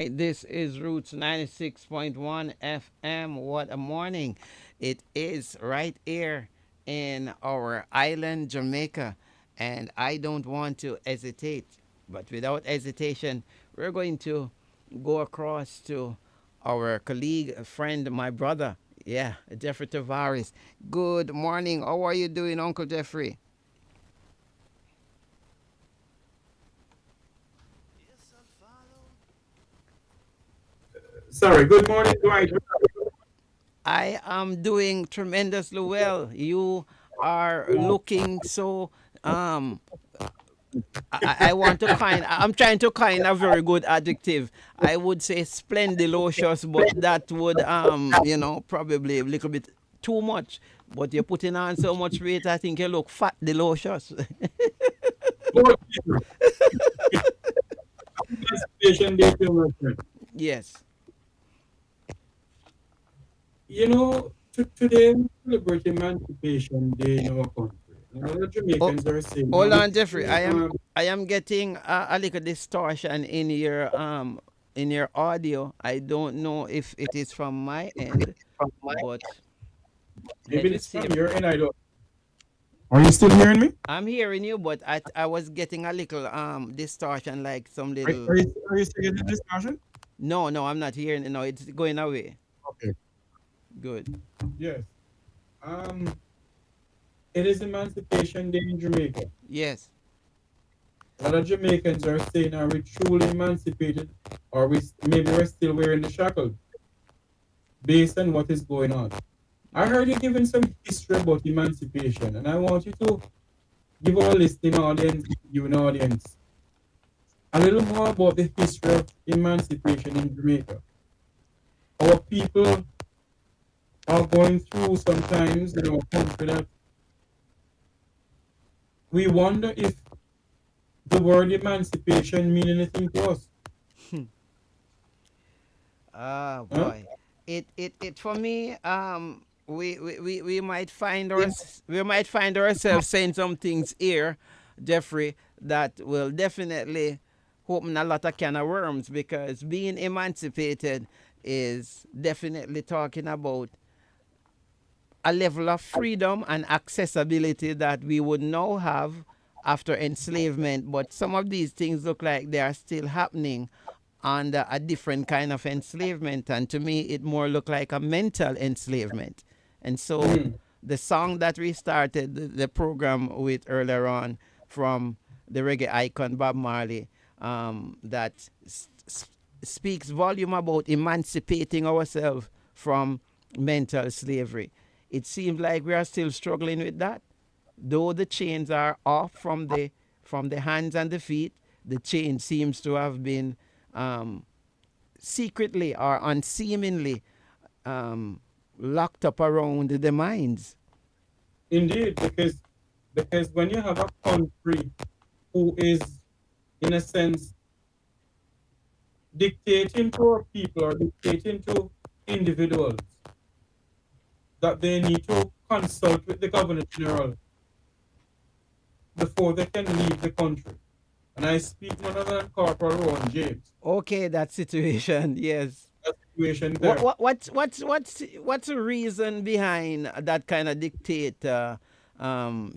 This is Roots 96.1 FM. What a morning it is right here in our island, Jamaica. And I don't want to hesitate, but without hesitation, we're going to go across to our colleague, friend, my brother. Yeah, Jeffrey Tavares. Good morning. How are you doing, Uncle Jeffrey? Sorry, good morning, Dwight. I am doing tremendously well. You are looking so um I want to I'm trying to coin a very good adjective. I would say splendilocious, but that would probably a little bit too much. But you're putting on so much weight, I think you look fat delicious. Lord, Emancipation Day to my friend. Yes. Today we celebrate Emancipation Day in our country. And a lot of Oh, Jamaicans are saying, hold now on, it's Jeffrey. true, I am getting a little distortion in your audio. I don't know if it is from my end, but maybe let me it's see from if your end, I don't. Are you still hearing me? I'm hearing you, but I was getting a little distortion, like some Are, little. are, you, are you still getting this discussion? No, no, I'm not hearing it. No, it's going away. Okay. Good. Yes. Um, it is Emancipation Day in Jamaica. Yes. A lot of Jamaicans are saying, are we truly emancipated, or maybe we're still wearing the shackles based on what is going on. I heard you giving some history about emancipation, and I want you to give our listening audience, you an audience, a little more about the history of emancipation in Jamaica. Our people are going through sometimes in our country that we wonder if the word emancipation mean anything to us. Ah, Huh? boy. It for me. We might find Yeah. we might find ourselves saying some things here, Jeffrey, that will definitely open a lot of can of worms, because being emancipated is definitely talking about a level of freedom and accessibility that we would now have after enslavement. But some of these things look like they are still happening under a different kind of enslavement. And to me, it more looked like a mental enslavement. And so Mhm. the song that we started the program with earlier on from the reggae icon Bob Marley, that speaks volume about emancipating ourselves from mental slavery. It seems like we are still struggling with that. Though the chains are off from the hands and the feet, the chain seems to have been um, secretly or unseemingly um, locked up around the minds. Indeed, because when you have a country who is, in a sense, dictating to our people or dictating to individuals that they need to consult with the Governor General before they can leave the country. And I speak none other than Corporal Ron James. Okay, that situation, yes. That situation What there. what's the reason behind that kind of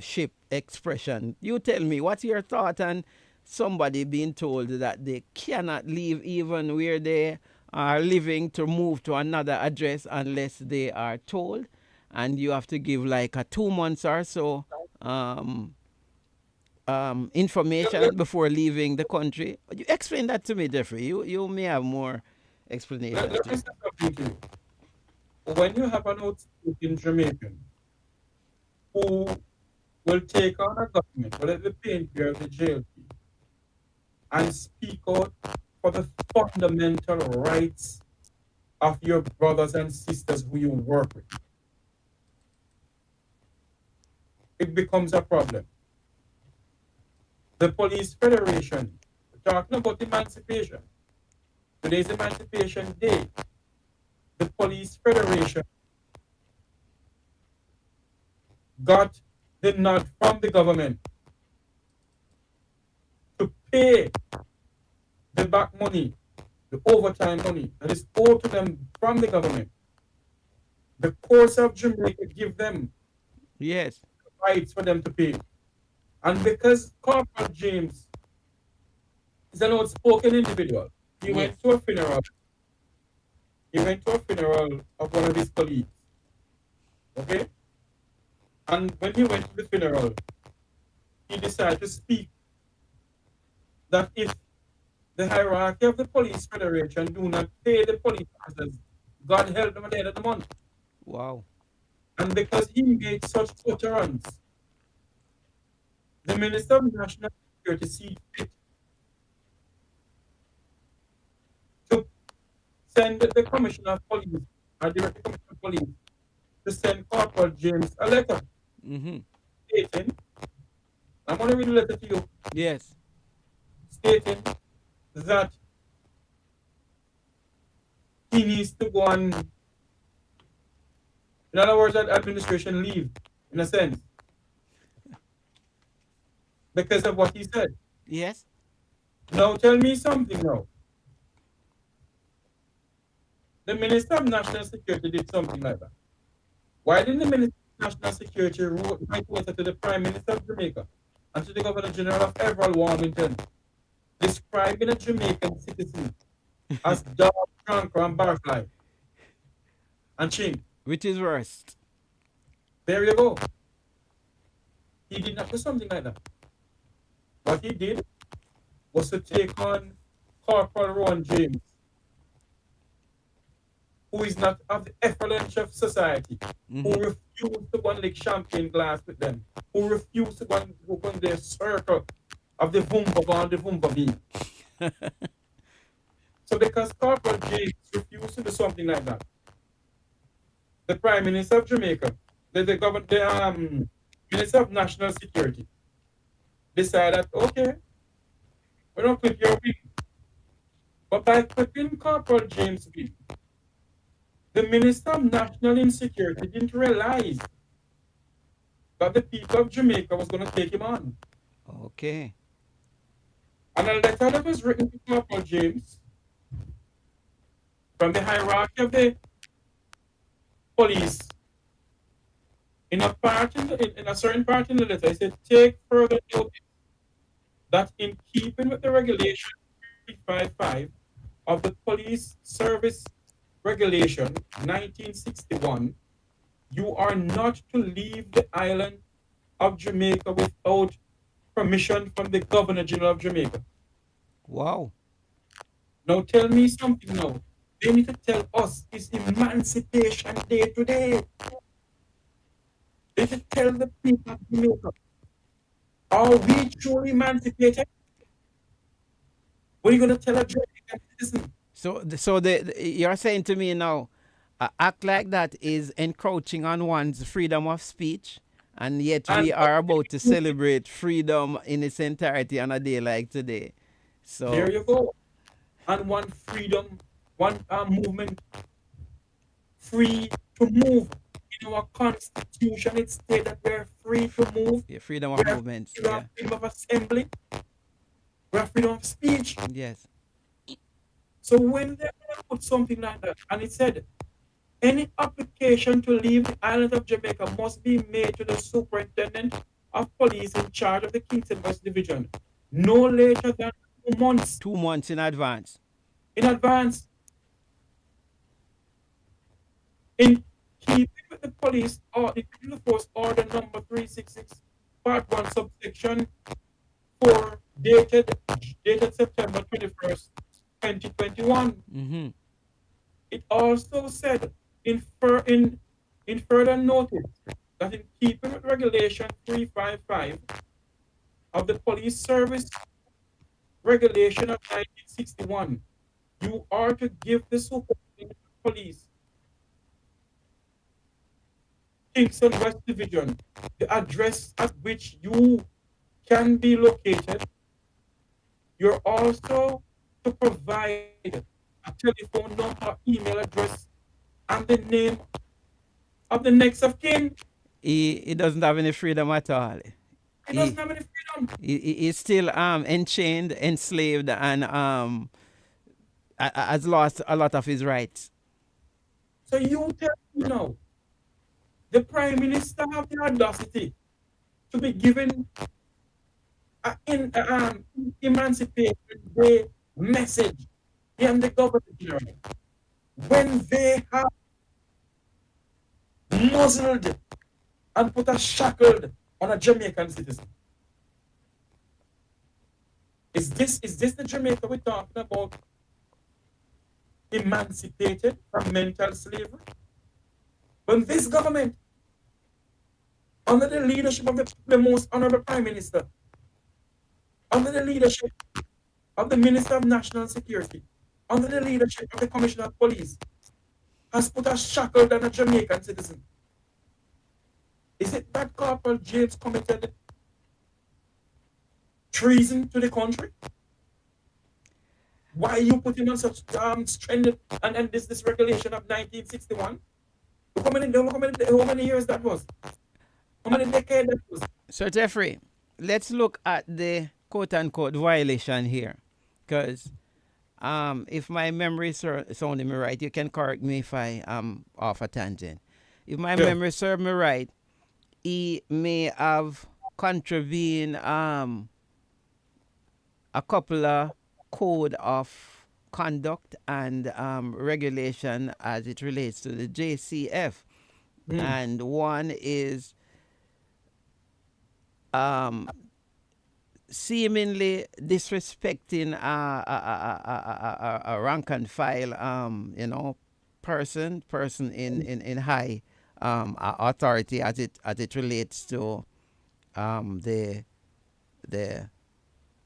ship expression? You tell me. What's your thought on somebody being told that they cannot leave even where they are living to move to another address unless they are told, and you have to give like a 2 months or so um, Let, information before leaving the country. You explain that to me, Jeffrey. You may have more explanation let me too. say something to you. When you have an outspoken Jamaican who will take on a government, whether the PNP or the JLP, and speak out for the fundamental rights of your brothers and sisters who you work with, it becomes a problem. The Police Federation, talking about emancipation, today's Emancipation Day, the Police Federation got the nod from the government to pay the back money the overtime money that is owed to them from the government. The courts of Jamaica give them Yes. rights for them to pay. And because Corporal James is an outspoken individual, he Yes. went to a funeral. He went to a funeral of one of his colleagues. Okay? And when he went to the funeral, he decided to speak that if the hierarchy of the police federation do not pay the police officers, God help them at the end of the month. Wow. And because he made such utterance, the Minister of National Security see fit to send the Commissioner of Police, or Director Commissioner of Police, to send Corporal James a letter Mm-hmm. stating, I'm going to read the letter to you, Yes. stating that he needs to go on, in other words, that administration leave, in a sense, because of what he said. Yes. Now tell me something now. The Minister of National Security did something like that. Why didn't the Minister of National Security write a letter to the Prime Minister of Jamaica and to the Governor General of Everall Warmington describing a Jamaican citizen as dog, canker, and barfly and chink? Which is worst? There you go. He did not do something like that. What he did was to take on Corporal Rowan James, who is not of the effluence of society, who Mm-hmm. refused to go and lick champagne glass with them, who refused to go in their circle of the Vumba and the Vumba bean. So because Corporal James refused to do something like that, the Prime Minister of Jamaica, the Minister of National Security, decided, okay, we don't clip your wing. But by clipping Corporal James' wing, the Minister of National Insecurity didn't realize that the people of Jamaica was going to take him on. Okay. And a letter that was written to Corporal James from the hierarchy of the police, in a certain part in the letter, it said, take further notice that in keeping with the regulation 355 of the Police Service Regulation 1961, you are not to leave the island of Jamaica without permission from the Governor General of Jamaica. Wow. Now tell me something now. They need to tell us it's Emancipation Day today. They need to tell the people of Jamaica, are we truly emancipated? What are you going to tell a Jamaican citizen? You're saying to me now, act like that is encroaching on one's freedom of speech, and yet And we are about to celebrate freedom in its entirety on a day like today. there So you go. And one freedom, one movement, free to move. In our constitution, it states that we're free to move. yeah, freedom We of have movements. Yeah. freedom of assembly. We have freedom of speech. Yes. So when they put something like that, and it said, any application to leave the island of Jamaica must be made to the superintendent of police in charge of the Kingston West Division no later than 2 months 2 months in advance. in advance, in keeping with the police or the criminal force order number 366, part 1, subsection 4, dated September 21st, 2021. Mm-hmm. It also said in further notice that in keeping with regulation 355 of the police service regulation of 1961, you are to give the superintendent of police, Kingston West Division, the address at which you can be located. You're also to provide a telephone number, email address, and the name of the next of kin. He doesn't have any freedom at all. He doesn't He, have any freedom. he's still enchained, enslaved, and has lost a lot of his rights. So you tell me now, the Prime Minister have the audacity to be given an Emancipation Day message in the government general when they have muzzled and put a shackled on a Jamaican citizen. Is this the Jamaica we're talking about? Emancipated from mental slavery? When this government, under the leadership of the most honorable Prime Minister, under the leadership of the Minister of National Security, under the leadership of the Commissioner of Police, has put a shackle on a Jamaican citizen. Is it that Corporal James committed treason to the country? Why you put him on such stranded and this regulation of 1961? How many years that was? How Uh, many decades that was? Sir Jeffrey, let's look at the quote unquote violation here. Because if my memory sounding me right, you can correct me if I am off a tangent. If my Yeah. memory serves me right, he may have contravened a couple of code of conduct and regulation as it relates to the JCF. Mm. And one is um, seemingly disrespecting a rank and file, person in high authority as it relates to the the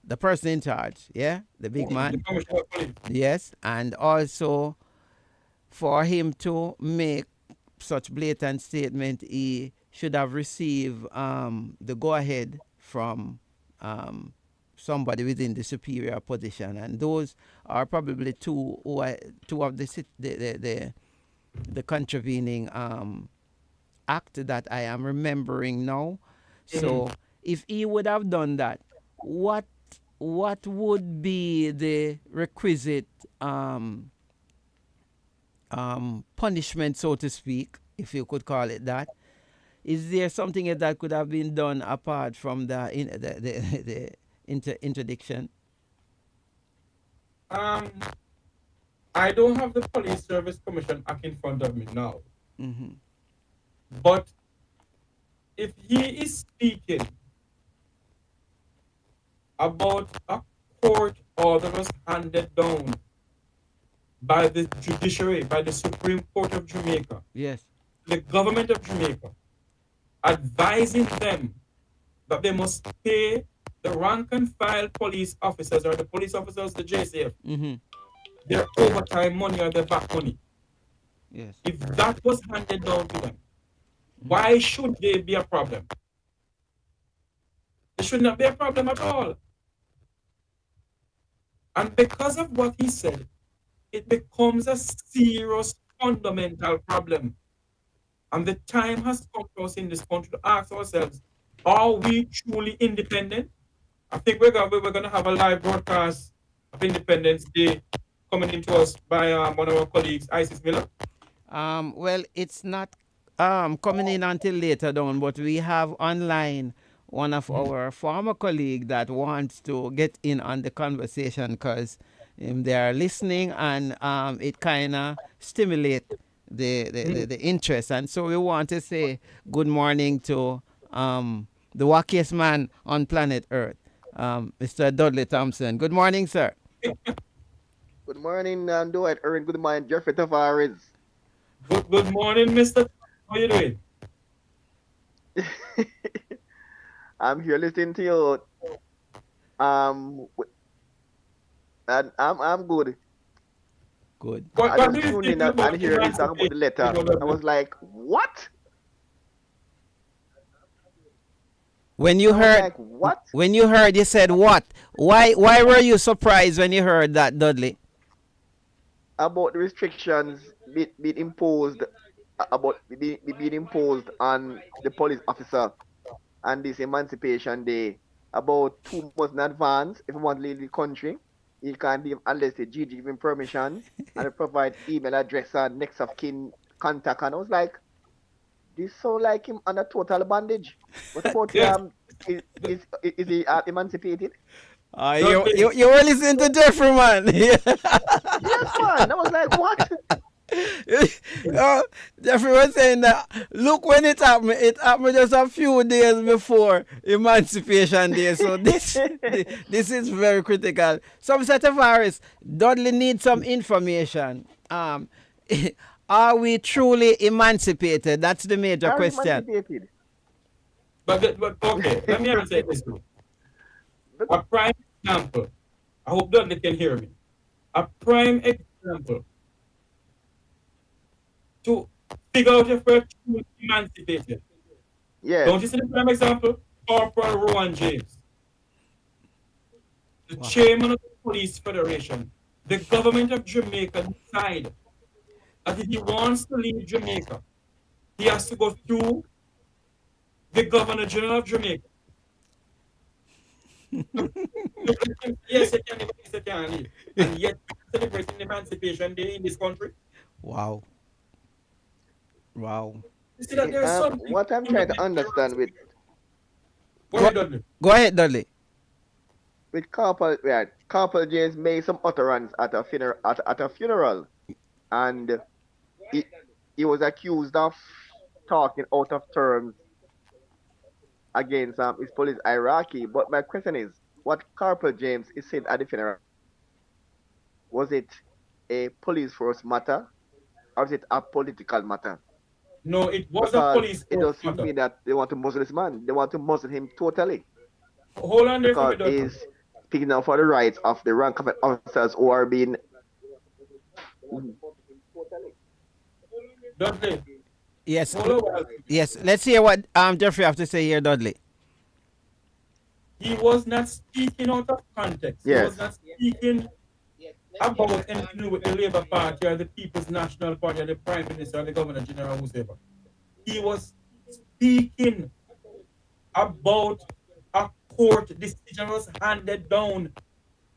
the person in charge, yeah, the big The man, Commissioner of Police. yes, and also for him to make such blatant statement, he should have received the go ahead from um, somebody within the superior position, and those are probably two of the contravening act that I am remembering now. Mm. So if he would have done that, what what would be the requisite punishment, so to speak, if you could call it that? Is there something that could have been done apart from the interdiction? Um, I don't have the Police Service Commission Act in front of me now, Mm-hmm. but if he is speaking about a court order was handed down by the judiciary, by the Supreme Court of Jamaica, Yes. the government of Jamaica, advising them that they must pay the rank and file police officers or the police officers, the JCF, Mm-hmm. their overtime money or their back money. Yes. If that was handed down to them, Mm-hmm. why should they be a problem? They should not be a problem at all. And because of what he said, it becomes a serious fundamental problem. And the time has come for us in this country to ask ourselves, are we truly independent? I think we're gonna have a live broadcast of Independence Day coming into us by one of our colleagues, Isis Miller. Well, it's not coming in until later down, but we have online one of Mhm. our former colleague that wants to get in on the conversation because they are listening and it kind of stimulate the interest. And so we want to say good morning to the wackiest man on planet Earth, Mr. Dudley Thompson. Good morning, sir. Good morning, Dwight Earn. Good morning, Jeffrey Tavares. Good morning, Mr. How you doing? I'm here listening to you. And I'm good. Good. What, I what do just you tuned think in and about hear you talk about emancipation? the letter. I was like, what? When you I was heard like, what? when you heard, you said what? Why were you surprised when you heard that, Dudley? About the restrictions being imposed, about being imposed on the police officer and this Emancipation Day about 2 months in advance if you want to leave the country. he can't leave unless the GG give him permission and he provide email address and next of kin contact. And I was like, this sound like him under total bondage. What about Yes, is the, is he emancipated? You, Dudley. you were listening to Jeffrey, man. Yes, man. I was like, what? uh, Jeffrey was saying that, look, when it happened just a few days before Emancipation Day. So this is very critical. Some set of virus, Dudley needs some information. Are we truly emancipated? That's the major Are question. emancipated? But okay, let me answer this too. A prime example. I hope Dudley can hear me. A prime example to figure out if we're truly emancipated. Yes. Don't you see the prime example? Corporal Rowan James, the Wow. chairman of the Police Federation. The government of Jamaica decided that if he wants to leave Jamaica, he has to go through the Governor General of Jamaica. Yes, he can, yes, he can leave. And yet, celebrating Emancipation Day in this country. Wow. Wow. You see that there's something What I'm trying to understand Go ahead, Dudley. Go ahead, Dudley. with Corporal, yeah, Corporal James made some utterance at a funeral, and he he was accused of talking out of terms against his police hierarchy. But my question is, what Corporal James is saying at the funeral, was it a police force matter or is it a political matter? No, it was a Because police it force does seem to matter. me that they want to muzzle this man. They want to muzzle him totally Hold on there for me, because Dudley. he's speaking up for the rights of the rank of officers who are being. Dudley, Yes. hold on. Yes. Let's hear what Jeffrey have to say here, Dudley. He was not speaking out of context. He Yes. was not speaking about anything to do with the Labour Party or the People's National Party or the Prime Minister or the Governor General, whoever. He was speaking about a court decision was handed down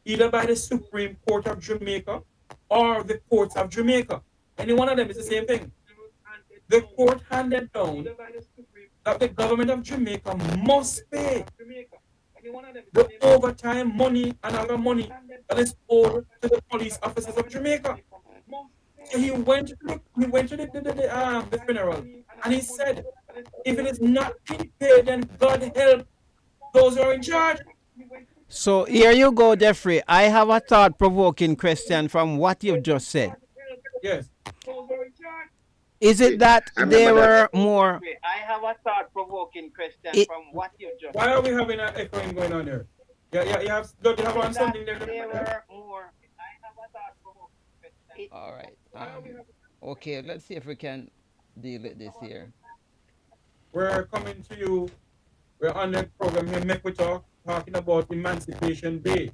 either by the Supreme Court of Jamaica or the courts of Jamaica. Any one of them is the same thing. The court handed down that the government of Jamaica must pay the overtime money and other money that is owed to the police officers of Jamaica. So he went to the funeral and he said, if it is not being paid, then God help those who are in charge. So here you go, Jeffrey. I have a thought-provoking question from what you've just said. Yes. Is it that I there remember were that. more? I have a thought-provoking question It- from what you've just Why are we having an echoing going on there? Yeah, don't you have on said. something That there? there were more. I have a thought-provoking question. All right. Okay. Let's see if we can deal with this here. We're coming to you. We're on the program here, Make We Talk, talking about Emancipation Day.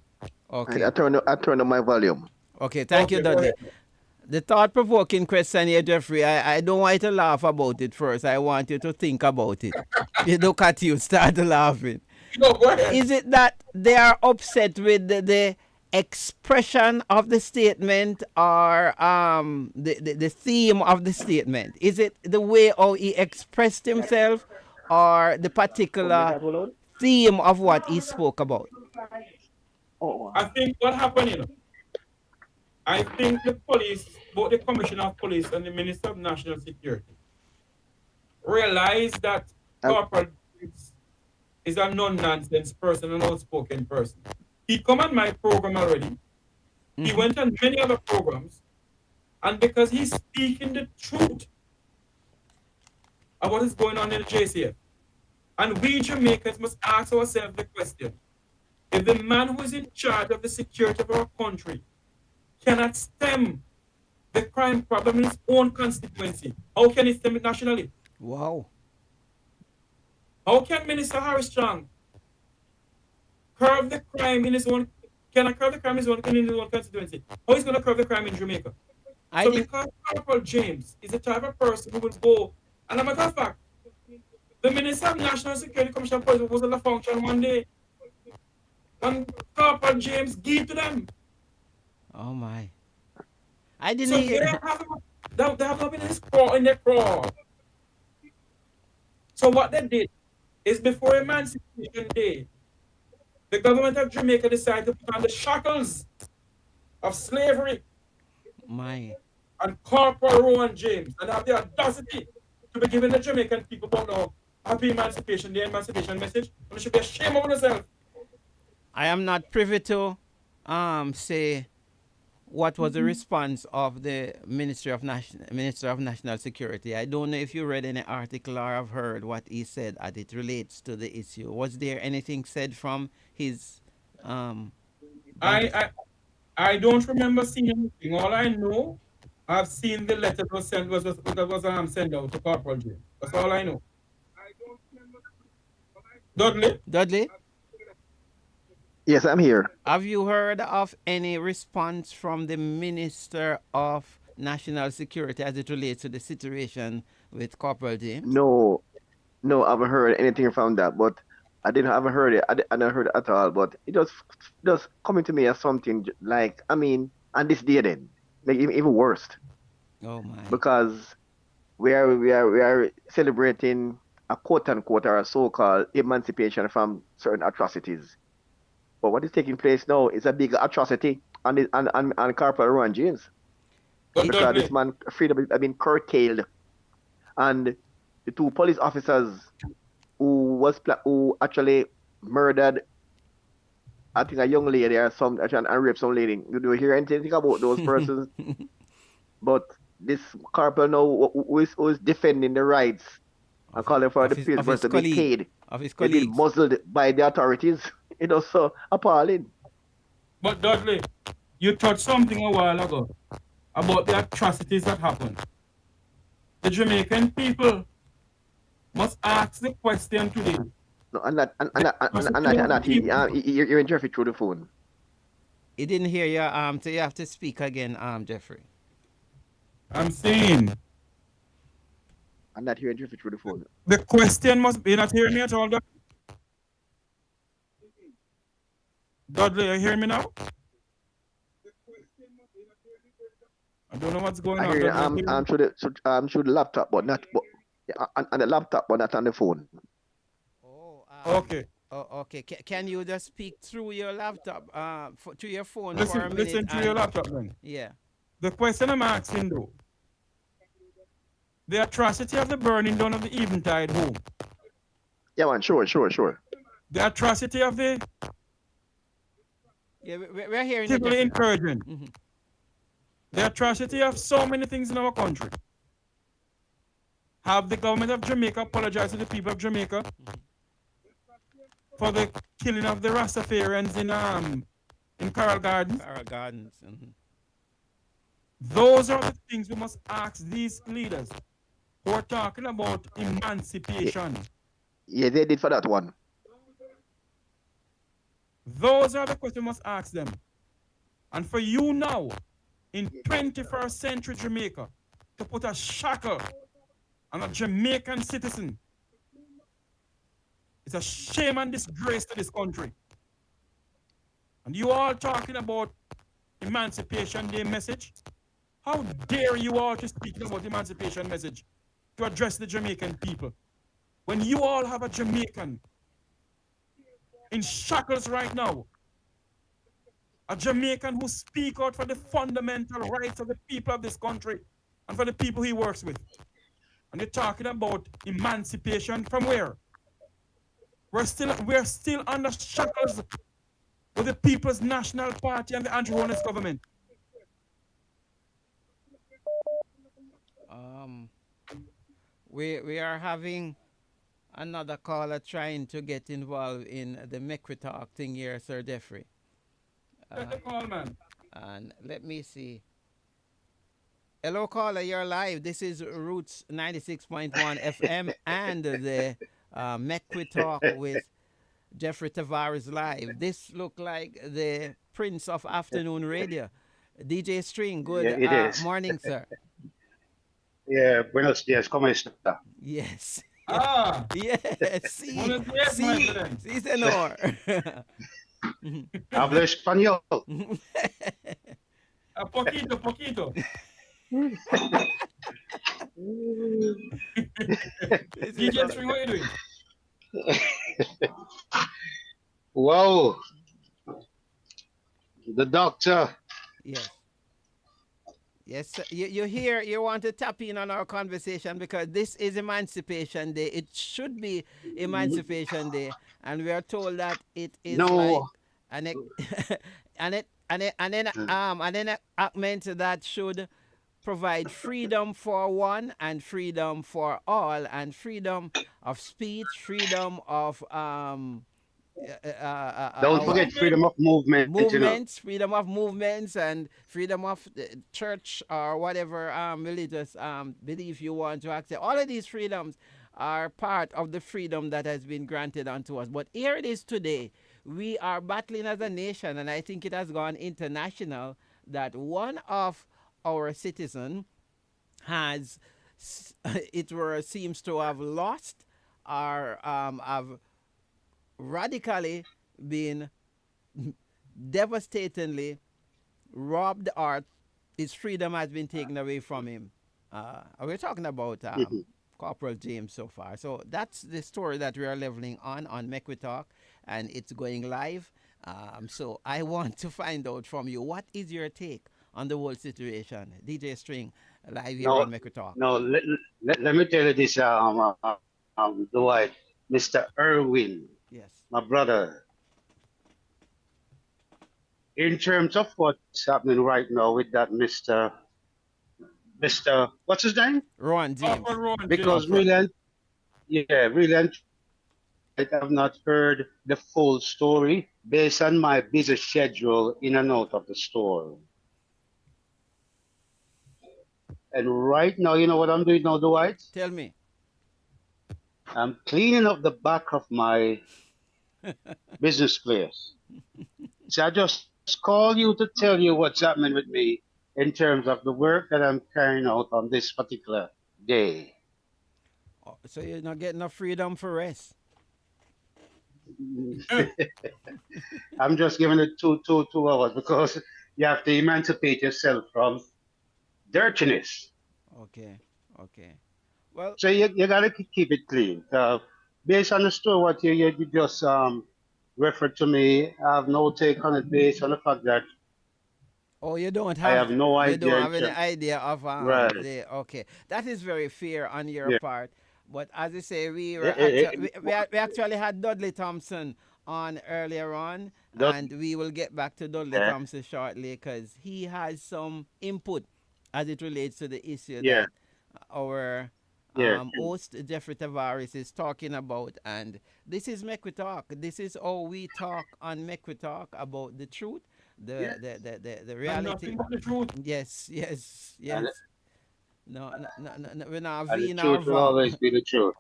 Okay. I turn on my volume. Okay. Thank you, Okay, go Dudley. ahead. The thought-provoking question here, Jeffrey. I don't want you to laugh about it first. I want you to think about it. You look at you, start laughing. No, go ahead. Is it that they are upset with the expression of the statement or the theme of the statement? Is it the way how he expressed himself or the particular theme of what he spoke about? I think what happened, I think the police, both the Commissioner of Police and the Minister of National Security, realized that Corporal is a non-nonsense person, an outspoken person. He come on my program already. He went on many other programs, and because he's speaking the truth of what is going on in the JCF, and we Jamaicans must ask ourselves the question: if the man who is in charge of the security of our country cannot stem the crime problem in his own constituency, how can he stem it nationally? Wow. How can Minister Harris Strong curb the crime in his own? Can I curb the crime in his own constituency? How is going to curb the crime in Jamaica? I So think because Corporal James is the type of person who will go, and as a matter of fact, the Minister of National Security Commission Police was in the function one day, and Corporal James gave to them. Oh my. I didn't So they hear. have not been in this crawl in their crawl. So what they did is before Emancipation Day, the government of Jamaica decided to put on the shackles of slavery My. and Corporal Rowan James and have the audacity to be giving the Jamaican people about now happy emancipation, the emancipation message. And they should be ashamed of themselves. I am not privy to say what was the response of the Minister of National Security. I don't know if you read any article or have heard what he said as it relates to the issue. Was there anything said from his um bank I, of I I don't remember seeing anything. All I know, I've seen the letter that was sent out to Corporal James. That's all I know. Dudley? Dudley? Yes, I'm here. Have you heard of any response from the Minister of National Security as it relates to the situation with Corporal James? No, no, I haven't heard anything from that, but I haven't heard it. I didn't heard it at all, but it just coming to me as something like, I mean, and this day then, like even worse, Oh my. because we are celebrating a quote unquote or a so-called emancipation from certain atrocities. But what is taking place now is a big atrocity on Corporal Rowan James, But It because this Dudley, man freedom has been curtailed, and the two police officers who actually murdered, I think, a young lady or some and raped some lady. You do hear anything about those persons? But this corporal now who is defending the rights and of, calling for the of prisoners his to be colleague, paid, of his they've been colleagues. muzzled by the authorities. So appalling. but Dudley, you touched something a while ago about the atrocities that happened. The Jamaican people must ask the question today. No, and that The atrocity of and the that people. you're in Jeffrey through the phone. He didn't hear you, so you have to speak again, Jeffrey. I'm saying And that you're in Jeffrey through the phone. the question must be, you're not hearing me at all, Dudley, you hear me now? I don't know what's going I on, hear you. Dudley. You hear me? Through the laptop, but not yeah, on the laptop, but not on the phone. Oh, Okay. okay. Can you just speak through your laptop, through your phone for Listen, a minute? listen to your And laptop then. yeah. The question I'm asking though, the atrocity of the burning down of the Eventide home, Yeah, man. Sure. the atrocity of the Yeah, we're hearing you, Tivoli Jeffrey. incursion, Mhm. the atrocity of so many things in our country. Have the government of Jamaica apologized to the people of Jamaica for the killing of the Rastafarians in Coral Gardens? Carroll Gardens. Mhm. Those are the things we must ask these leaders who are talking about Yeah, emancipation. yeah, they did for that one. Those are the questions we must ask them. And for you now, in 21st century Jamaica, to put a shackle on a Jamaican citizen, it's a shame and disgrace to this country. And you all talking about Emancipation Day message? How dare you all to speak about emancipation message to address the Jamaican people when you all have a Jamaican in shackles right now, a Jamaican who speak out for the fundamental rights of the people of this country and for the people he works with. And you're talking about emancipation from where? We're still under shackles with the People's National Party and the anti-Ronist government. Um, we are having another caller trying to get involved in the Mecri Talk thing here, Sir Jeffrey. Take the call, man. And let me see. Hello, caller, you're live. This is Roots 96.1 FM and the Mecri Talk with Jeffrey Tavares live. This look like the Prince of Afternoon Radio. DJ String, Yeah, good it is. morning, sir. Buenos días, ¿cómo está? Yes. Ah, Yes. See, buenos días, my see, friend. see, senor. Hablo español. Poquito, poquito. This is DJ so. String, what you doing? Whoa, the doctor. Yes. Yes, sir. You hear, you want to tap in on our conversation because this is Emancipation Day. It should be Emancipation Day, and we are told that it is like No, an an enactment that should provide freedom for one and freedom for all, and freedom of speech, freedom of don't what forget Movement. freedom of movement. movements, freedom of movements, and freedom of church or whatever religious belief you want to accept. All of these freedoms are part of the freedom that has been granted unto us. But here it is today. We are battling as a nation, and I think it has gone international that one of our citizens has it were seems to have lost or have radically been devastatingly robbed or his freedom has been taken away from him. We're talking about Corporal James so far. So that's the story that we are leveling on Make We Talk, and it's going live. So I want to find out from you, what is your take on the whole situation? DJ String, live here No, on Make We Talk. no. Let me tell you this, Dwight, Mr. Irwin, Yes. my brother. In terms of what's happening right now with that Mr. What's his name? Ron Corporal James. Rowan Because James. Corporal. really, yeah, really, I have not heard the full story based on my busy schedule in and out of the store. And right now, you know what I'm doing now, Dwight? Tell me. I'm cleaning up the back of my business place. So I just call you to tell you what's happening with me in terms of the work that I'm carrying out on this particular day. Oh, so you're not getting enough freedom for rest. I'm just giving it 2 hours because you have to emancipate yourself from dirtiness. Okay. Okay. Well, So you gotta keep it clean. Based on the story, what you just referred to me, I have no take on it based on the fact that oh, you don't I have have no you don't idea in have any terms. idea of Right. the okay. That is very fair on your Yeah. part. But as I say, we were Eh, eh, actually eh, we actually had Dudley Thompson on earlier on, that- and we will get back to Dudley yeah. Thompson shortly because he has some input as it relates to the issue Yeah. that our Yeah. host Jeffrey Tavares is talking about. And this is Make We Talk. This is how we talk on Make We Talk about the truth, Yeah. the And reality. nothing but the truth. Yes, yes, And yes. No, no, no, no, no, we're not and the V nor truth will Va. always be the truth.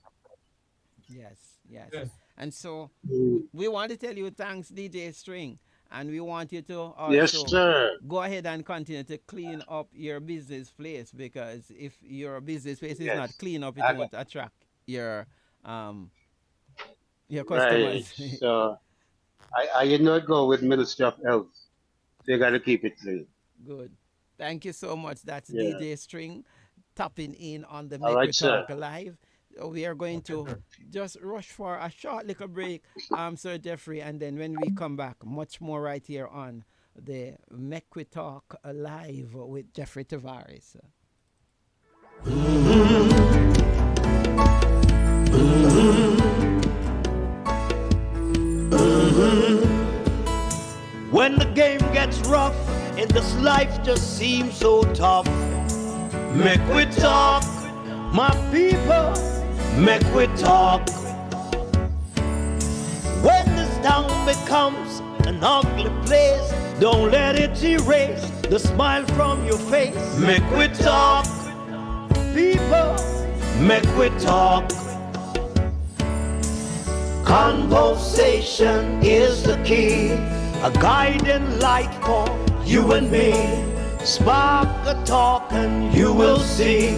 Yes, yes. Yes. And so Mm. we want to tell you thanks, DJ String, and we want you to Yes, also sir. go ahead and continue to clean up your business place, because if your business place is not Yes. clean up, it I got, won't attract um your right. customers. So I you know go with Ministry of Health. So you gotta keep it clean. Good. Thank you so much. That's Yeah. DJ String tapping in on the All Make We right, sir. Talk Live. We are going Okay, to sir. just rush for a short little break, Sir Jeffrey, and then when we come back, much more right here on the Make We Talk Live with Jeffrey Tavares. When the game gets rough and this life just seems so tough, make we talk, my people, make we talk. When this town becomes an ugly place, don't let it erase the smile from your face. Make we talk, people, make we talk. Conversation is the key, a guiding light for you and me. Spark a talk and you will see.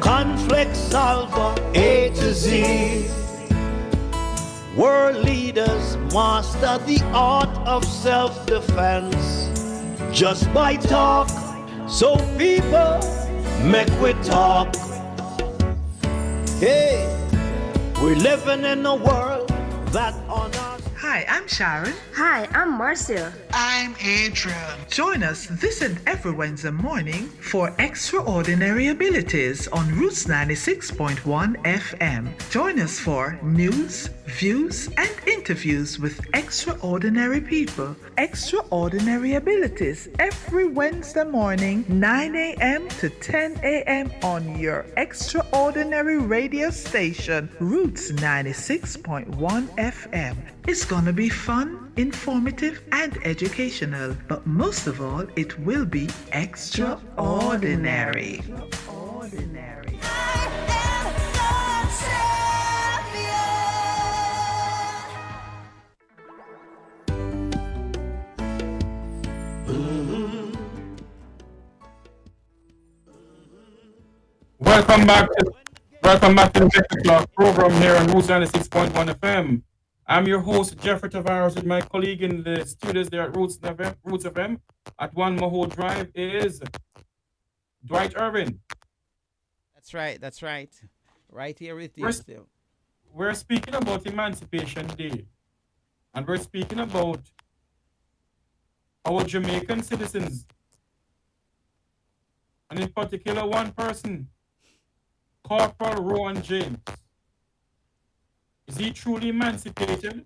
Conflict solver A to Z. World leaders master the art of self-defense just by talk. So people, make we talk. Hey, we're living in a world that honors. Hi, I'm Sharon. Hi, I'm Marcia. I'm Adrian. Join us this and every Wednesday morning for Extraordinary Abilities on Roots 96.1 FM. Join us for news, views, and interviews with extraordinary people. Extraordinary Abilities every Wednesday morning, 9 a.m. to 10 a.m. on your extraordinary radio station, Roots 96.1 FM. It's gonna be fun, informative, and educational, but most of all, it will be extraordinary. Extraordinary. Welcome back to the Breakfast Club program here on Roots 96.1 FM. I'm your host, Jeffrey Tavares, with my colleague in the studios there at Roots FM at One Maho Drive is Dwight Irvin. That's right. That's right. Right here with you We're, still. we're speaking about Emancipation Day, and we're speaking about our Jamaican citizens, and in particular one person, Corporal Rowan James. Is he truly emancipated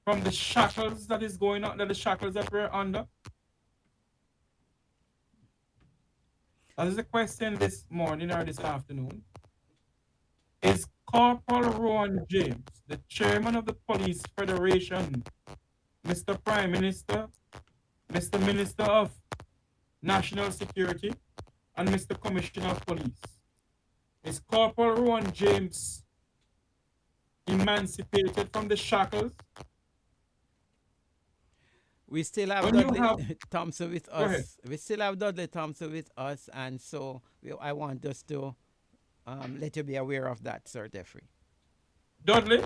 from the shackles that is going on, the shackles that we're under? That is the question this morning or this afternoon. Is Corporal Rowan James, the chairman of the Police Federation, Mr. Prime Minister, Mr. Minister of National Security, and Mr. Commissioner of Police, is Corporal Rowan James emancipated from the shackles? We still have When you Dudley have, Thompson with go ahead. us. We still have Dudley Thompson with us, and so I want us to let you be aware of that, Sir Jeffrey. Dudley,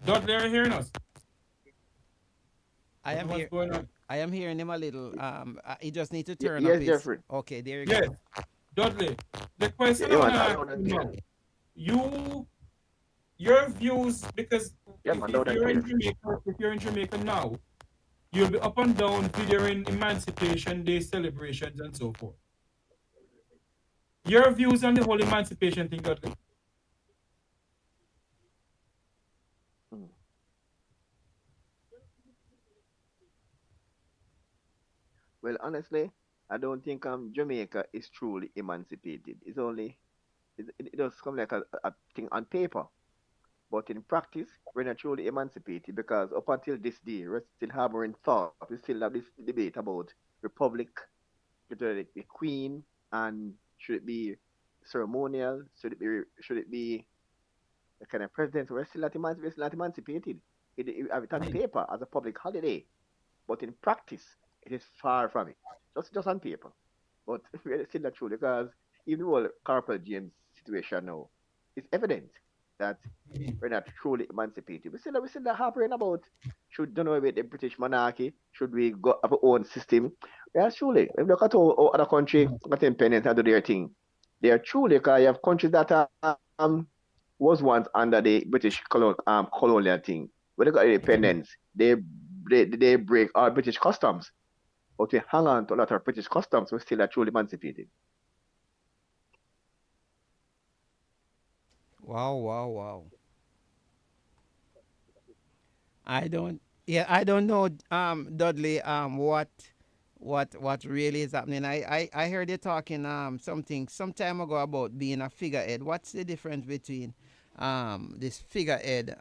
are you hearing us? I am What's here. going on? I am hearing him a little. He just need to turn up Yes, his. Jeffrey. Okay, there you Yes, go. Dudley. The question Yeah, I want man, to I ask don't you understand. now, your views, because Yeah, man, loud and clear. If you're in Jamaica now, you'll be up and down videoing Emancipation Day celebrations and so forth. Your views on the whole emancipation thing, Dudley? Mm. Well, honestly, I don't think Jamaica is truly emancipated. It does come like a thing on paper, but in practice, we're not truly emancipated because up until this day, we're still harboring thought. We still have this debate about republic, should it be queen, and should it be ceremonial? Should it be a kind of president? We're still not emancipated. It have it on paper as a public holiday, but in practice, it is far from it. Just on paper. But we're still not true because even the whole Corporal James situation now, it's evident that we're not truly emancipated. We still harping about should done away with the British monarchy, should we go have our own system? Yeah, truly. If you look at how other countries got independent and do their thing, they are truly because you have countries that was once under the British colonial thing. When they got independence, they break our British customs. But we hang on to a lot of British customs, we still are truly emancipated. Wow, wow, wow. I don't. Yeah, I don't know, Dudley. What really is happening? I heard you talking something some time ago about being a figurehead. What's the difference between this figurehead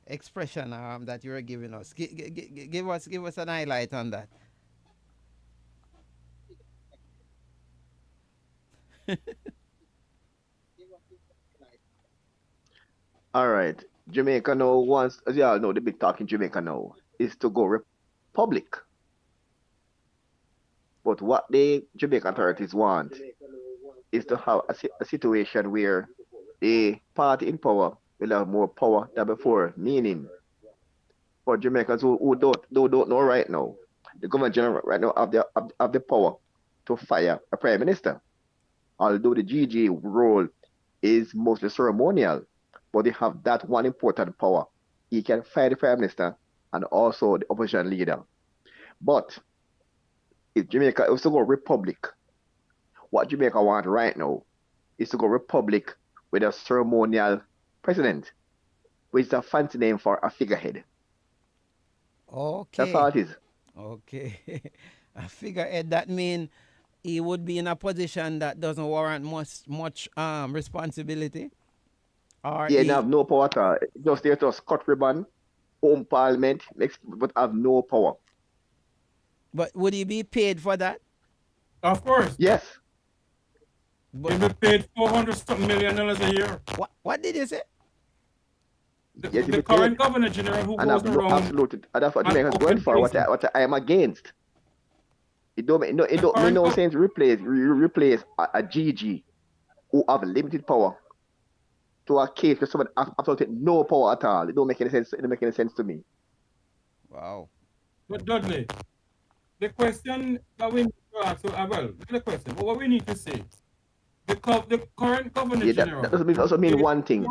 expression that you were giving us? Give us an highlight on that. All right. Jamaica now wants, as you all know, the big talk in Jamaica now is to go republic. But what the Jamaican authorities want is to have a situation where the party in power will have more power than before. Meaning, for Jamaicans who don't know right now, The governor general right now have the power to fire a prime minister. Although the GG role is mostly ceremonial, but they have that one important power. He can fire the prime minister and also the opposition leader. But if Jamaica was to go republic, what Jamaica want right now is to go republic with a ceremonial president, which is a fancy name for a figurehead. That's all Okay. it is. Okay. I figure that mean he would be in a position that doesn't warrant much responsibility, or He he. have no power at all. Just there to cut ribbon, home parliament, but have no power. But would he be paid for that? Of course, Yes, he'll But be paid 400 something million dollars a year. what did you say? yes, he The be paid current governor general who and goes have no around absolute. And that's what and Jamaica's going open for. places. What I am against. It The don't make current no gov- sense replace a GG who have limited power to a case where someone has absolutely no power at all. It don't make any sense. It don't make any sense to me. Wow. but Dudley, the question that we need to ask, well, not the question, but what we need to say, the current governor Yeah, general that doesn't also mean is one thing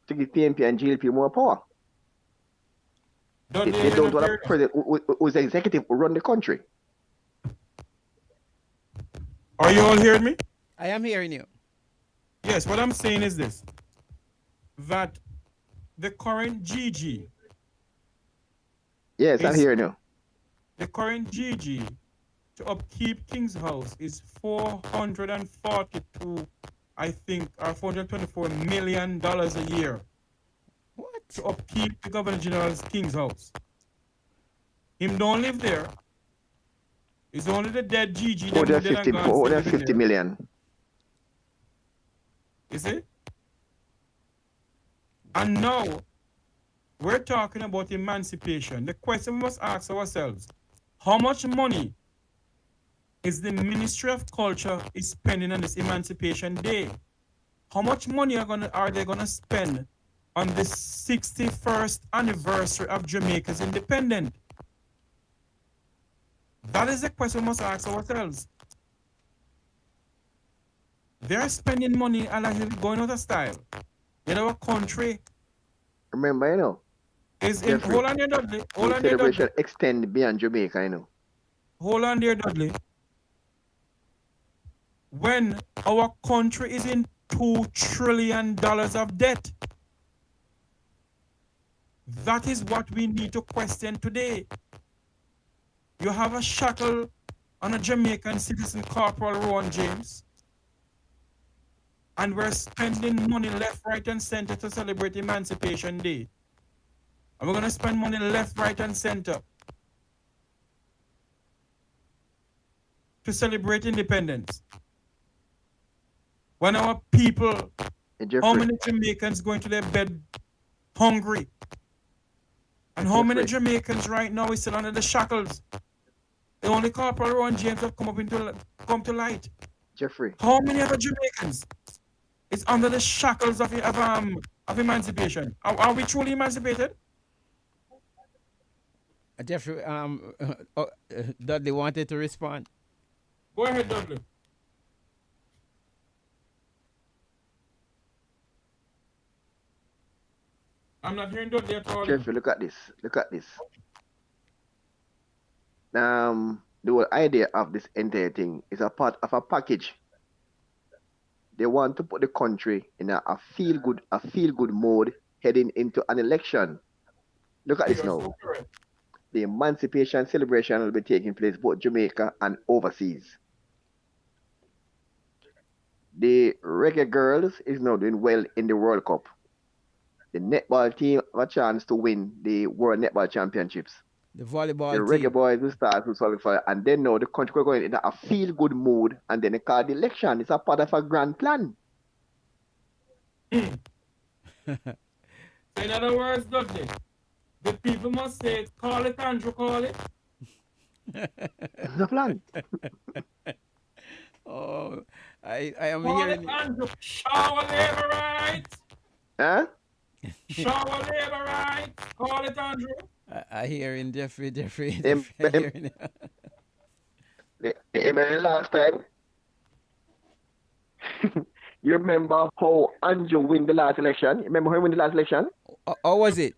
to give PNP and GLP more power. Dudley They in don't a want a period. president who's the executive who run the country. Are you all hearing me? I am hearing you. Yes, what I'm saying is this, that the current GG Yes, I'm is hearing you. the current GG to upkeep King's House is 442, I think, or $424 million a year What? to upkeep the Governor General's King's House. Him don't live there. It's only the dead GG them who dead and gone still living 450 there. million. You see? And now we're talking about emancipation. The question we must ask ourselves, how much money is the Ministry of Culture is spending on this Emancipation Day? How much money are they gonna spend on the 61st anniversary of Jamaica's independence? That is the question we must ask ourselves. They're spending money and like going out of style. In our country Remember, is in Jeffrey, hold on there, Dudley. Hold the on there, Dudley. celebration extend beyond Jamaica, Hold on there, Dudley. When our country is in $2 trillion of debt, that is what we need to question today. You have a shackle on a Jamaican citizen, Corporal Rowan James, and we're spending money left, right, and center to celebrate Emancipation Day. And we're going to spend money left, right, and center to celebrate independence. When our people, Hey, how Jeffrey, many Jamaicans going to their bed hungry? And how many Jeffrey, Jamaicans right now is still under the shackles? The only Corporal Rowan James have come to light. Jeffrey, How many other Jamaicans is under the shackles of emancipation? Are we truly emancipated? Jeffrey, Dudley wanted to respond. Go ahead, Dudley. I'm not hearing Dudley at all. Jeffrey, look at this. Look at this. The whole idea of this entire thing is a part of a package. They want to put the country in a feel good mode heading into an election. Look at this You're now. so correct. The emancipation celebration will be taking place both Jamaica and overseas. The reggae girls is now doing well in the World Cup. The netball team have a chance to win the World Netball Championships. The The volleyball reggae team. boys will start to solidify, and then now the country will go in a feel good mood, and then they call the election. It's a part of a grand plan. In other words, Dudley, the people must say, call it, Andrew, call it. It's a plan. Oh, I am Call hearing. it, Andrew. Shower labor rights. Huh? Shower labor rights. Call it, Andrew. I hear in Jeffrey, Em- Jeffrey, I em- hear in. Remember last time? You remember how Andrew win the last election? You remember how he win the last election? Or was it?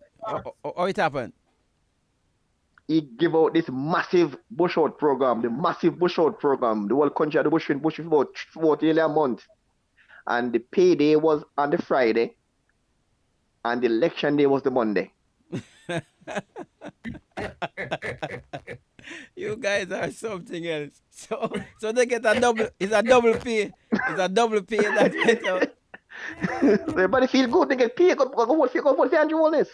Or it happened? He gave out this massive bush out program, the massive bush out program. The whole country had the bush for about 40 a month. And the payday was on the Friday, and the election day was the Monday. You guys are something else. So they get a double. It's a double pay. It's a double pay that went out. So everybody feel good, they get paid. Go vote for Andrew Wallace.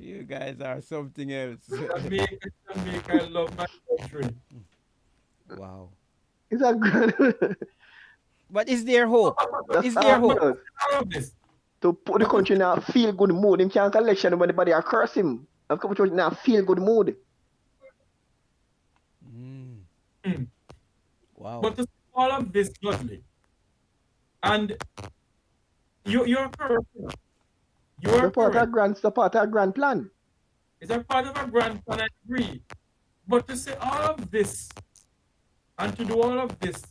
You guys are something else. Jamaica love my country. Wow. It's a good. But is there hope? That's Is there all it hope? does. All of this. To put the country in a feel good mood. Him can't election when anybody are curse him. I've come to in a feel good mood. Mm. Mm. Wow. But to see all of this, Dudley, and you're correct. You are correct. The part of grand plan. It's a part of a grand plan, I agree. But to say all of this and to do all of this,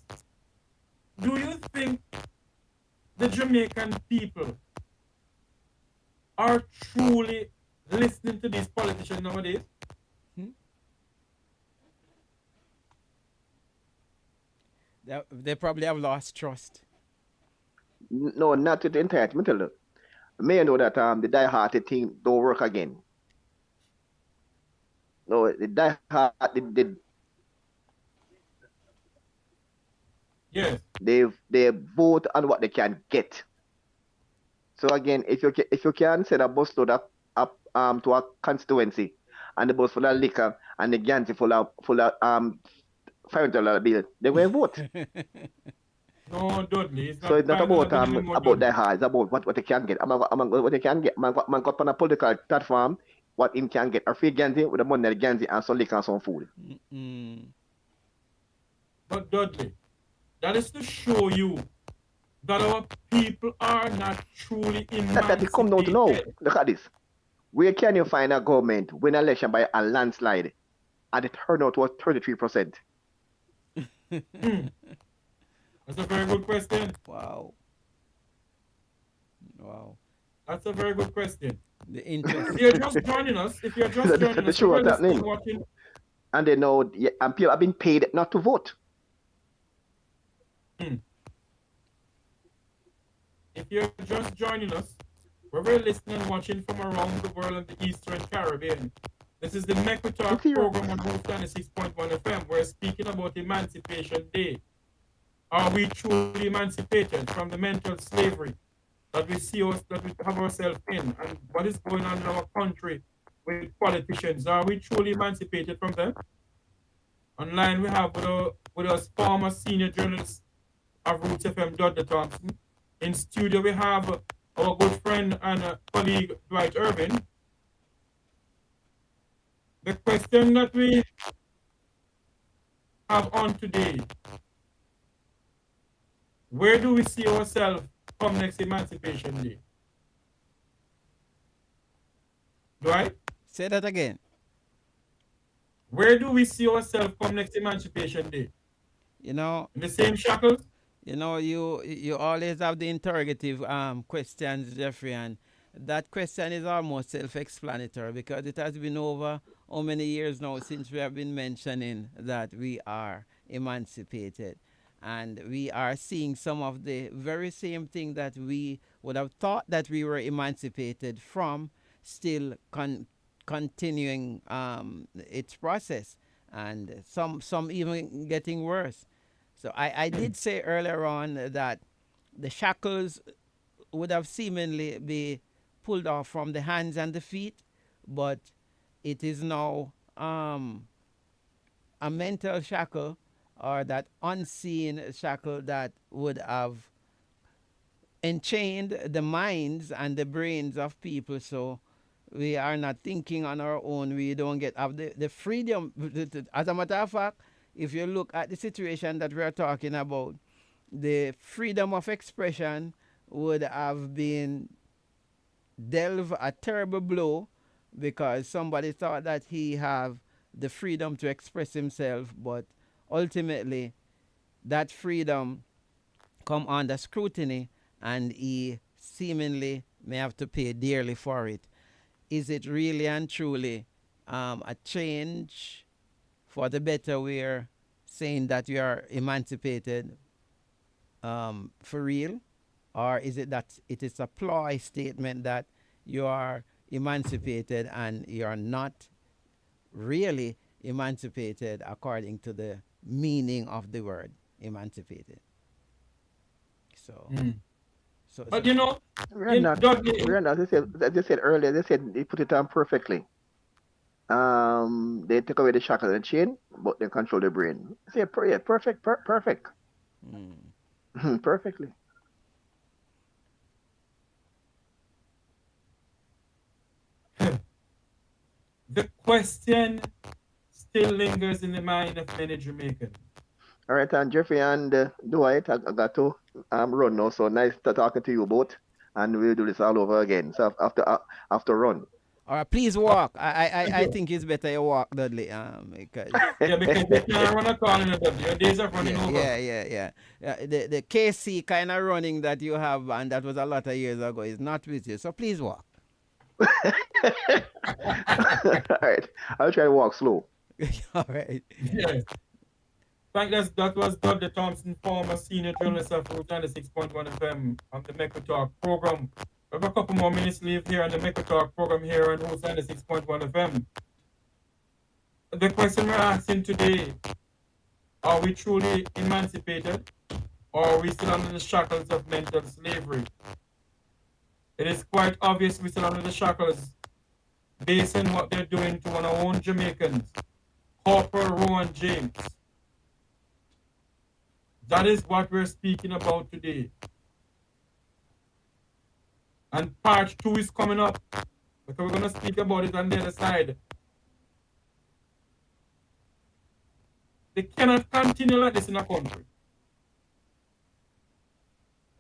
do you think the Jamaican people are truly listening to these politicians nowadays? They probably have lost trust. No, not to the entirety. Me tell you. May know that the die-hearted thing don't work again. No, the die-hard, Yes. they vote on what they can get. So again, if you can send a bus load up to a constituency, and the bus full of liquor and the Ganzi full of $500 bill, they will vote. No, Dudley. It's not So it's not $5 about anymore, about Dudley. die hard. It's about what they can get. What they can get. Man got on a political platform. What him can get a free Ganzi with the money of the Ganzi and some liquor and some food. Mm. But Dudley, that is to show you that our people are not truly That it come down to now. emancipated. Look at this. Where can you find a government win an election by a landslide and the turnout was 33%? That's a very good question. Wow. Wow. That's a very good question. The interest. If you're just joining us, That's sure we're what's listening, happening. watching. And they know, and people have been paid not to vote. If you're just joining us, we're listening and watching from around the world and the Eastern Caribbean. This is the Mecca Talk It's here. program on Roots 96.1 FM. We're speaking about Emancipation Day. Are we truly emancipated from the mental slavery that we have ourselves in, and what is going on in our country with politicians? Are we truly emancipated from them? Online we have with us former senior journalist of Roots FM, Dudley Thompson. In studio we have our good friend and colleague Dwight Irvin. The question that we have on today: where do we see ourselves come next Emancipation Day? Right? Say that again. Where do we see ourselves come next Emancipation Day? You know, In the same shackles? you always have the interrogative questions, Jeffrey, and that question is almost self-explanatory because it has been over how many years now since we have been mentioning that we are emancipated, and we are seeing some of the very same thing that we would have thought that we were emancipated from still continuing its process, and some even getting worse. So I did say earlier on that the shackles would have seemingly be pulled off from the hands and the feet, but it is now a mental shackle or that unseen shackle that would have enchained the minds and the brains of people. So we are not thinking on our own. We don't have the freedom. As a matter of fact, if you look at the situation that we are talking about, the freedom of expression would have been delve a terrible blow because somebody thought that he have the freedom to express himself, but ultimately that freedom come under scrutiny and he seemingly may have to pay dearly for it. Is it really and truly a change for the better? We're saying that we are emancipated for real, or is it that it is a ploy statement that you are emancipated and you're not really emancipated according to the meaning of the word emancipated? So, Mm. so, But so, you know, We're not. Dudley, We're not. As they said earlier, they said they put it on perfectly. They take away the shackle and chain, but they control the brain. Say, yeah, perfect, perfect, mm, perfectly. the question still lingers in the mind of many Jamaicans. All right, and Jeffrey and Dwight, I got to run now. So nice to talking to you both, and we'll do this all over again. So after run. all right, please Uh, walk. thank I you. think it's better you walk, Dudley, because Yeah, because you can't run a call in a Dudley. Your days are running yeah, over. yeah, yeah, yeah. The KC kind of running that you have, and that was a lot of years ago, is not with you. So please walk. All right, I'll try to walk slow. All right. Yes. That was Dudley Thompson, former senior journalist of Root 96.1 FM on the Mecca Talk program. We have a couple more minutes leave here on the Mecca Talk program here on Root 96.1 FM. The question we're asking today, are we truly emancipated or are we still under the shackles of mental slavery? It is quite obvious we're still under the shackles based on what they're doing to one of our own Jamaicans, Corporal Rowan James. That is what we're speaking about today. And part two is coming up because we're going to speak about it on the other side. They cannot continue like this in a country.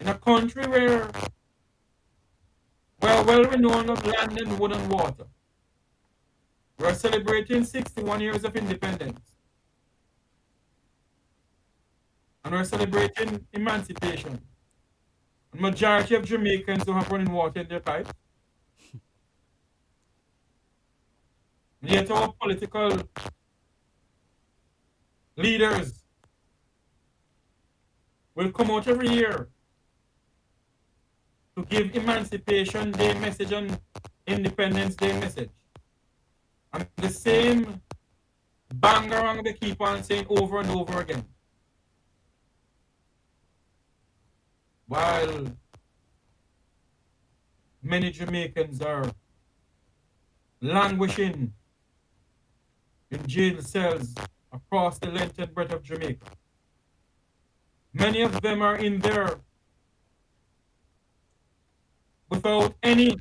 In a country where we're well renowned of land and wood and water. We're celebrating 61 years of independence. And we're celebrating emancipation. The majority of Jamaicans don't have running water in their pipes. And yet our political leaders will come out every year to give Emancipation Day message and Independence Day message. And the same bangarang they keep on saying over and over again. While many Jamaicans are languishing in jail cells across the length and breadth of Jamaica. Many of them are in there without any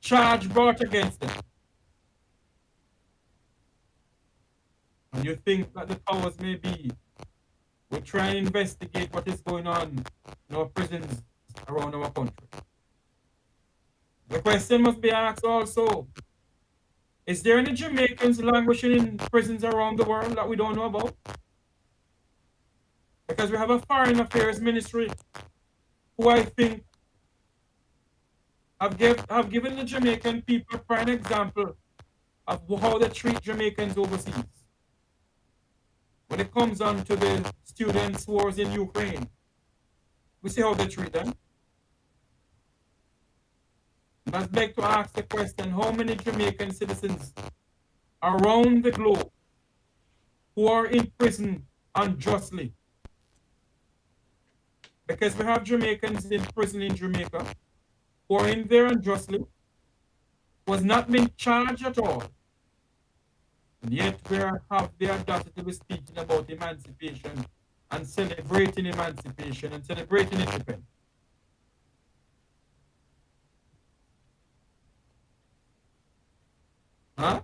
charge brought against them. And you think that the powers may be will try and investigate what is going on in our prisons around our country. The question must be asked also, is there any Jamaicans languishing in prisons around the world that we don't know about? Because we have a foreign affairs ministry who I think have given the Jamaican people a prime example of how they treat Jamaicans overseas. When it comes on to the students who are in Ukraine, we see how they treat them. And I'd like to ask the question, how many Jamaican citizens around the globe who are in prison unjustly? Because we have Jamaicans in prison in Jamaica who are in there unjustly, was not being charged at all. And yet we have the audacity to be speaking about emancipation and celebrating emancipation and celebrating independence. Huh?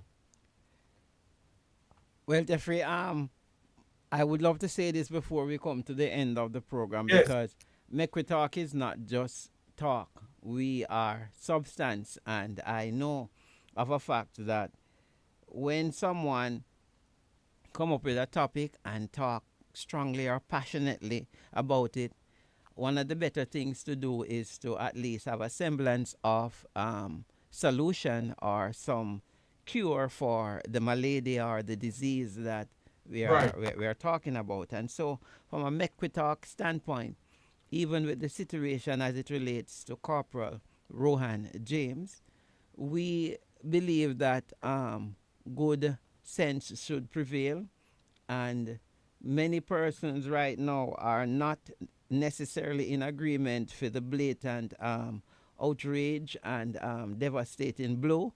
Well, Jeffrey, I would love to say this before we come to the end of the program Yes. because Make We Talk is not just talk, we are substance. And I know of a fact that when someone come up with a topic and talk strongly or passionately about it, one of the better things to do is to at least have a semblance of solution or some cure for the malady or the disease that Right. we are talking about. And so, from a Mequitalk standpoint, even with the situation as it relates to Corporal Rohan James, we believe that good sense should prevail, and many persons right now are not necessarily in agreement for the blatant outrage and devastating blow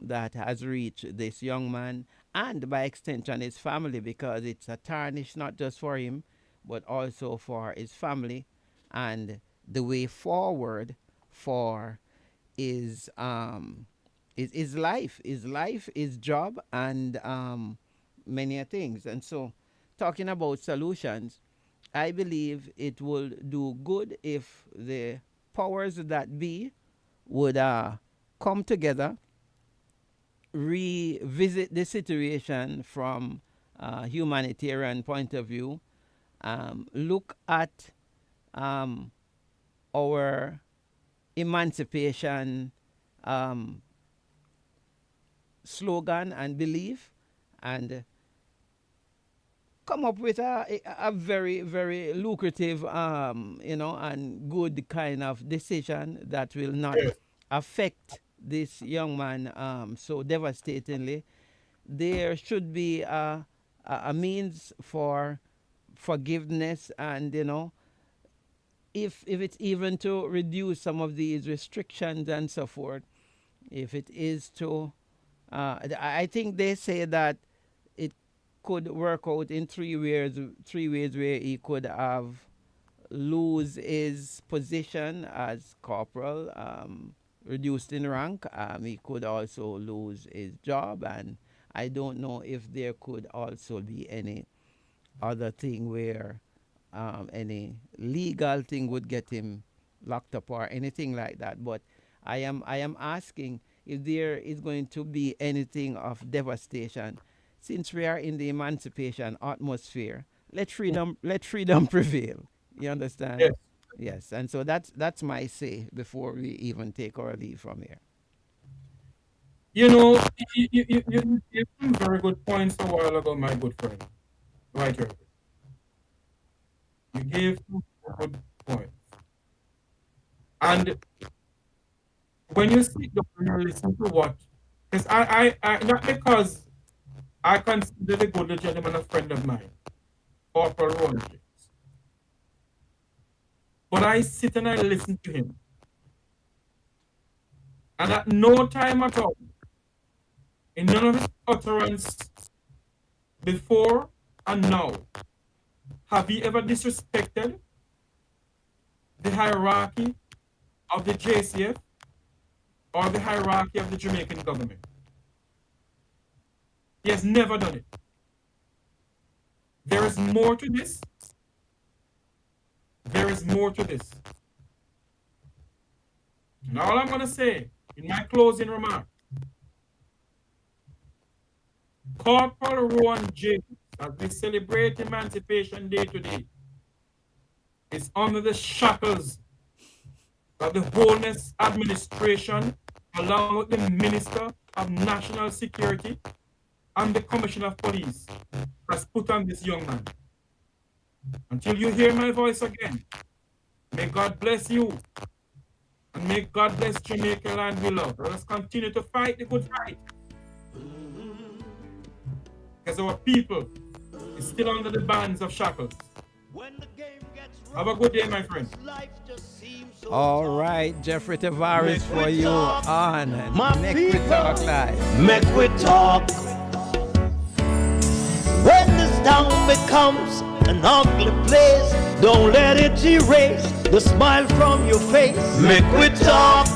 that has reached this young man and by extension his family, because it's a tarnish not just for him but also for his family and the way forward for his life, his job, and many a things. And so, talking about solutions, I believe it will do good if the powers that be would come together, revisit the situation from a humanitarian point of view, look at our emancipation um, slogan and belief, and come up with a very, very lucrative, and good kind of decision that will not Yes. affect this young man so devastatingly. There should be a means for forgiveness, and if it's even to reduce some of these restrictions and so forth, if it is to, I think they say that it could work out in 3 ways. 3 ways where he could have lose his position as corporal, reduced in rank. He could also lose his job, and I don't know if there could also be any other thing where any legal thing would get him locked up or anything like that. But I am asking if there is going to be anything of devastation, since we are in the emancipation atmosphere. Let freedom prevail. You understand? Yes. Yes, and so that's my say before we even take our leave from here. You know, you some very good points a while ago, my good friend. Right here. You gave some good points. And when you sit down and you listen to what, because not because I consider the good gentleman a friend of mine, Corporal Rowan James, but I sit and I listen to him. And at no time at all, in none of his utterance before and now, have he ever disrespected the hierarchy of the JCF or the hierarchy of the Jamaican government. He has never done it. There is more to this. There is more to this. And all I'm going to say in my closing remark, Corporal Rowan James, as we celebrate Emancipation Day today, is under the shackles of the Wholeness Administration, along with the Minister of National Security and the Commissioner of Police, has put on this young man. Until you hear my voice again, may God bless you, and may God bless Jamaica land we love. Let us continue to fight the good fight, because our people is still under the bands of shackles. Have a good day, my friend. All right, Jeffrey Tavares for you on My Next We people. Talk Live. Make we talk. When this town becomes an ugly place, don't let it erase the smile from your face. Make we talk.